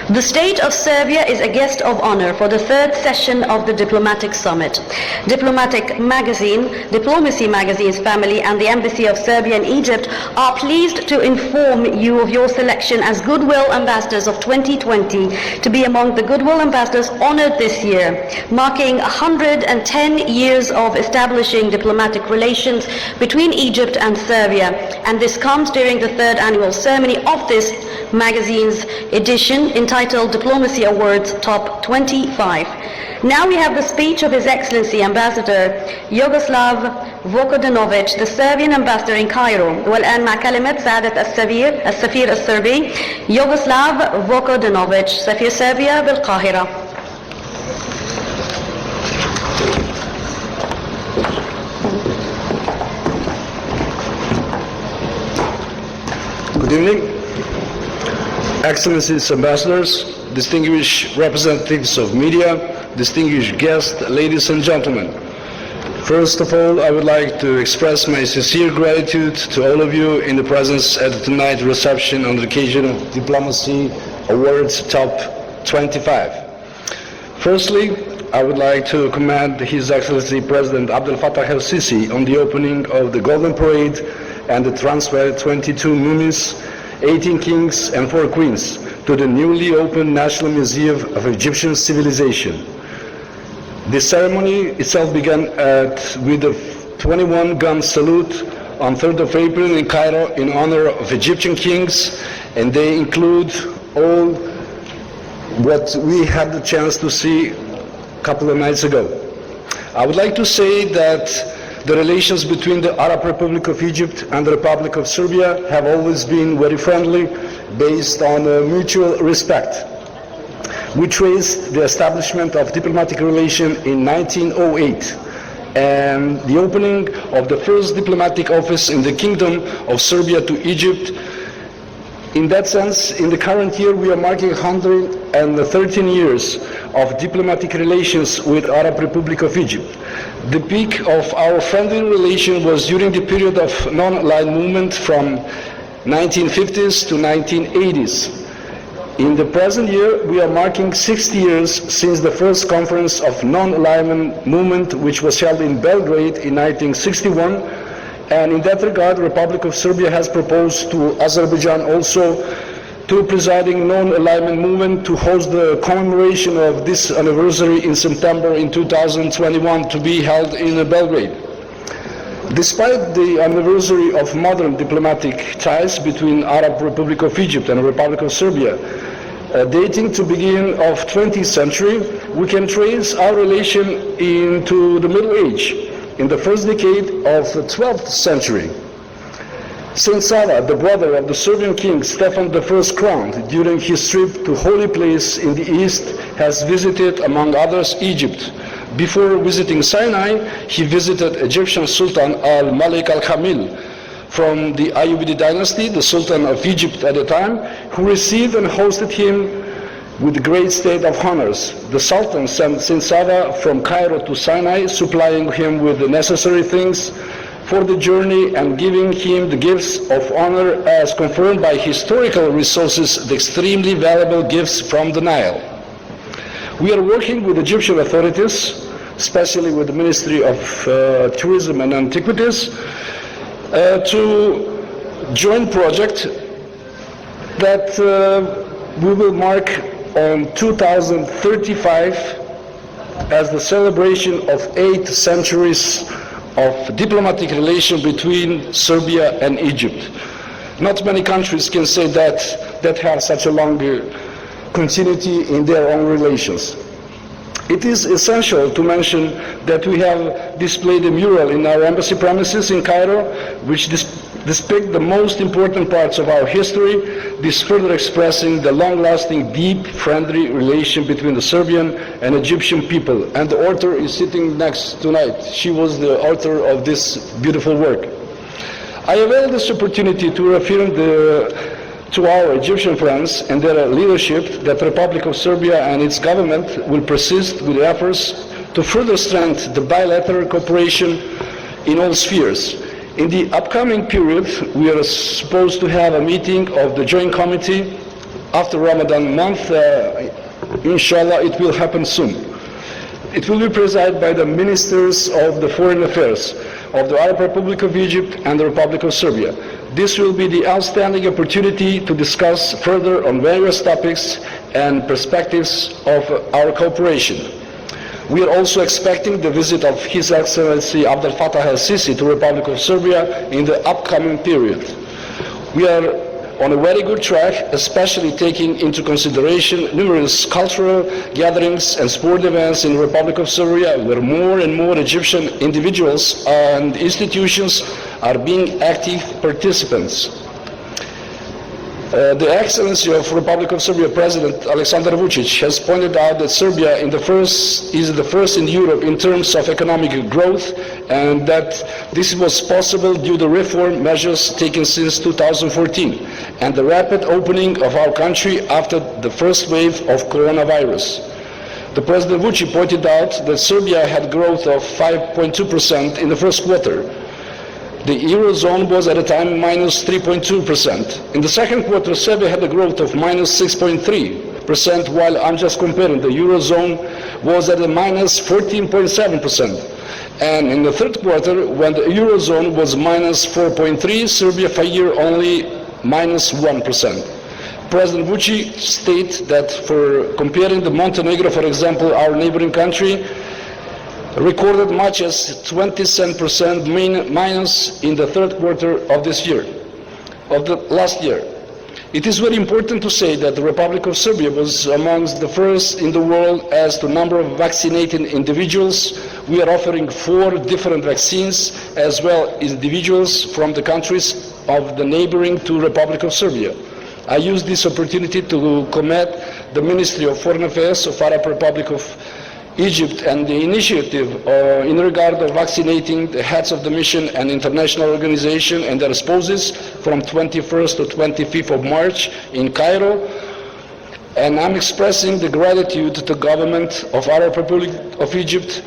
The state of Serbia is a guest of honor for the third session of the Diplomatic Summit. Diplomacy Magazine's family and the Embassy of Serbia in Egypt are pleased to inform you of your selection as Goodwill Ambassadors of 2020 to be among the Goodwill Ambassadors honored this year, marking 110 years of establishing diplomatic relations between Egypt and Serbia. And this comes during the third annual ceremony of this magazine's edition entitled Diplomacy Awards Top 25. Now we have the speech of His Excellency Ambassador Jugoslav Vukadinovic, the Serbian ambassador in Cairo. والآن مع كلمة سعادة السفير السربي يوغوسلاف فوكودينوفيتش سفير صربيا بالقاهرة. Good evening. Excellencies, ambassadors, distinguished representatives of media, distinguished guests, ladies and gentlemen. First of all, I would like to express my sincere gratitude to all of you in the presence at tonight's reception on the occasion of Diplomacy Awards Top 25. Firstly, I would like to commend His Excellency President Abdel Fattah el-Sisi on the opening of the Golden Parade and the transfer of 22 mummies, 18 kings and 4 queens to the newly opened National Museum of Egyptian Civilization. The ceremony itself began with a 21-gun salute on 3rd of April in Cairo in honor of Egyptian kings, and they include all what we had the chance to see a couple of nights ago. I would like to say that the relations between the Arab Republic of Egypt and the Republic of Serbia have always been very friendly, based on mutual respect. We traced the establishment of diplomatic relations in 1908 and the opening of the first diplomatic office in the Kingdom of Serbia to Egypt. In that sense, in the current year, we are marking 113 years of diplomatic relations with Arab Republic of Egypt. The peak of our friendly relation was during the period of non-aligned movement from 1950s to 1980s. In the present year, we are marking 60 years since the first conference of non-alignment movement, which was held in Belgrade in 1961. And in that regard, the Republic of Serbia has proposed to Azerbaijan also to presiding non-alignment movement to host the commemoration of this anniversary in September in 2021 to be held in Belgrade. Despite the anniversary of modern diplomatic ties between Arab Republic of Egypt and the Republic of Serbia, dating to beginning of 20th century, we can trace our relation into the Middle Age, in the first decade of the 12th century. Saint Sava, the brother of the Serbian king Stefan I crowned during his trip to Holy Place in the East, has visited, among others, Egypt. Before visiting Sinai, he visited Egyptian Sultan al-Malik al-Kamil from the Ayyubid dynasty, the Sultan of Egypt at the time, who received and hosted him with great state of honors. The Sultan sent Saint Sava from Cairo to Sinai, supplying him with the necessary things for the journey and giving him the gifts of honor as confirmed by historical resources, the extremely valuable gifts from the Nile. We are working with Egyptian authorities, especially with the Ministry of Tourism and Antiquities, to joint project that we will mark on 2035 as the celebration of 8 centuries of diplomatic relation between Serbia and Egypt. Not many countries can say that have such a long continuity in their own relations. It is essential to mention that we have displayed a mural in our embassy premises in Cairo, which depict the most important parts of our history, this further expressing the long-lasting, deep, friendly relation between the Serbian and Egyptian people. And the author is sitting next tonight. She was the author of this beautiful work. I avail this opportunity to reaffirm to our Egyptian friends and their leadership that the Republic of Serbia and its government will persist with efforts to further strengthen the bilateral cooperation in all spheres. In the upcoming period, we are supposed to have a meeting of the Joint Committee after Ramadan month. Inshallah, it will happen soon. It will be presided by the ministers of the foreign affairs of the Arab Republic of Egypt and the Republic of Serbia. This will be the outstanding opportunity to discuss further on various topics and perspectives of our cooperation. We are also expecting the visit of His Excellency Abdel Fattah el-Sisi to the Republic of Serbia in the upcoming period. We are on a very good track, especially taking into consideration numerous cultural gatherings and sport events in the Republic of Serbia, where more and more Egyptian individuals and institutions are being active participants. The Excellency of Republic of Serbia President Aleksandar Vučić has pointed out that Serbia is the first in Europe in terms of economic growth, and that this was possible due to reform measures taken since 2014 and the rapid opening of our country after the first wave of coronavirus. The President Vučić pointed out that Serbia had growth of 5.2% in the first quarter. The Eurozone was at a time minus 3.2%. In the second quarter, Serbia had a growth of minus 6.3%, while I'm just comparing, the Eurozone was at a minus 14.7%. And in the third quarter, when the Eurozone was minus 4.3%, Serbia figure only minus 1%. President Vučić states that for comparing the Montenegro, for example, our neighboring country, recorded much as 27% minus in the third quarter of this year, of the last year. It is very important to say that the Republic of Serbia was amongst the first in the world as to number of vaccinated individuals. We are offering 4 different vaccines as well as individuals from the countries of the neighboring to Republic of Serbia. I use this opportunity to commend the Ministry of Foreign Affairs of Arab Republic of Egypt and the initiative in regard of vaccinating the heads of the mission and international organization and their spouses from 21st to 25th of March in Cairo. And I'm expressing the gratitude to the government of Arab Republic of Egypt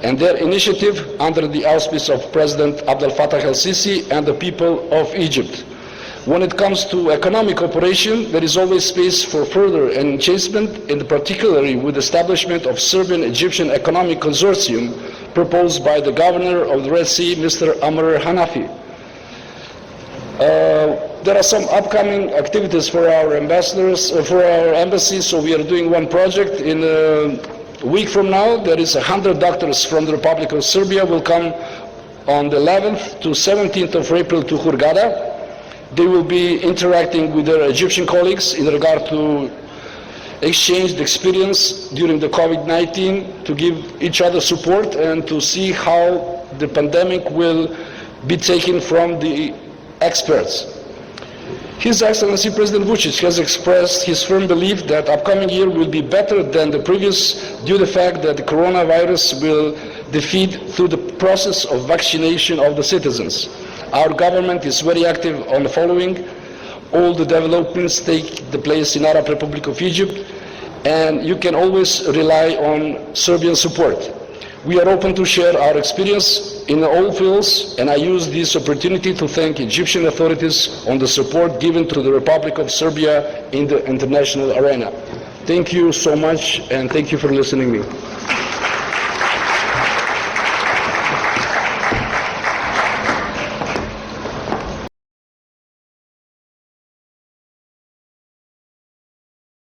and their initiative under the auspices of President Abdel Fattah el-Sisi and the people of Egypt. When it comes to economic cooperation, there is always space for further enhancement, in particularly with the establishment of Serbian-Egyptian Economic Consortium proposed by the Governor of the Red Sea, Mr. Amr Hanafi. There are some upcoming activities for our ambassadors, for our embassy, so we are doing one project. In a week from now, there is 100 doctors from the Republic of Serbia will come on the 11th to 17th of April to Hurghada. They will be interacting with their Egyptian colleagues in regard to exchange the experience during the COVID-19, to give each other support and to see how the pandemic will be taken from the experts. His Excellency President Vučić has expressed his firm belief that upcoming year will be better than the previous due to the fact that the coronavirus will defeat through the process of vaccination of the citizens. Our government is very active on the following. All the developments take the place in Arab Republic of Egypt, and you can always rely on Serbian support. We are open to share our experience in all fields, and I use this opportunity to thank Egyptian authorities on the support given to the Republic of Serbia in the international arena. Thank you so much, and thank you for listening to me.